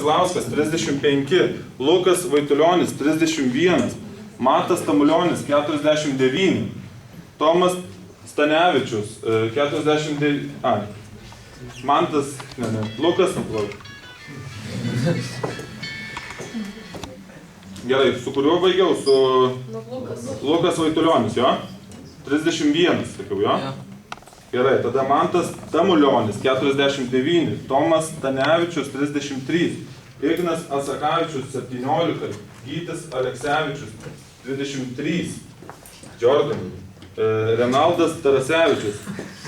Kazlauskas 35, Lukas Vaitulionis 31, Matas Tamulionis 49, Tomas Stanevičius 49, Mantas, Lukas, gerai, su kuriuo baigiau? Su Lukas Vaitulionis, jo? 31, sakiau, jo? Gerai, tada Mantas Tamulionis 49, Tomas Stanevičius 33, Ignas Asakavičius 17, Gytis Aleksevičius 23, Jordan, Renaldas Tarasevičius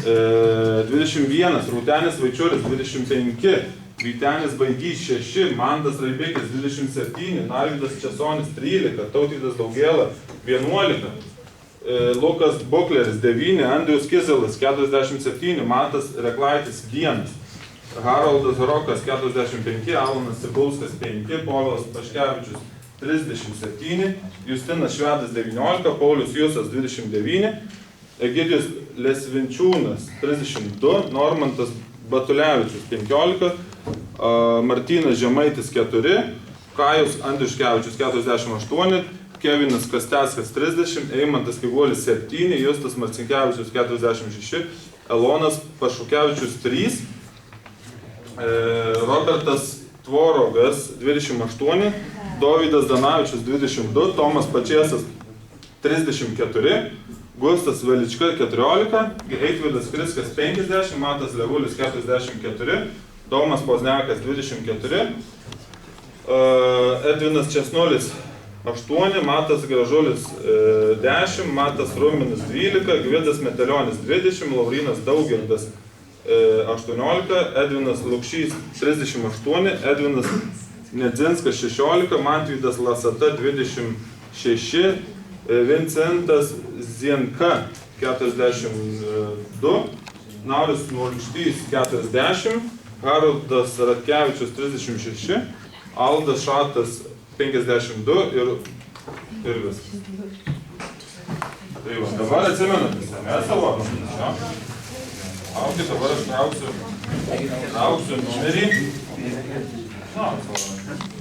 21, Rūtenis Vaičiuris 25, Vytenis Baigys 6, Mantas Raibikis 27, Narvydas Česonis 13, Tautvydas Daugėla 11, Lukas Bukleris 9, Andrius Kizelas 47, Matas Reklaitis 1, Haroldas Rokas 45, Alanas Cibulskas 5, Povilas Paškevičius 37, Justinas Švedas 19, Paulius Jusas 29, Egidijus Lesvinčiūnas 32, Normantas Batulevičius 15, Martynas Žemaitis 4, Kajus Andriuškevičius 48, Kevinas Kasteckas 30, Eimantas Kiguolis 7, Justas Marcinkevičius 46, Elonas Pašukevičius 3, Robertas Tvorogas 28, Dovydas Danavičius 22, Tomas Pačėsas 34, Gustas Velička 14, Eitvydas Kriskas 50, Matas Levulis 44, Domas Poznekas 24, Edvinas Česnulis 8, Matas Gražulis 10, Matas Ruminis 12, Gvidas Metelionis 20, Laurinas Daugirdas 18, Edvinas Lukšys 38, Edvinas Nedzinskas 16, Mantvydas Lasata 26, Vincentas Zienka 42, Nauris Nulštys 40, Haroldas Ratkevičius 36, Aldas Šatas 52 ir viskas. Tai va, dabar atsimenat, ne savo? Aukit, dabar aš trauksiu numerį. Na, savo.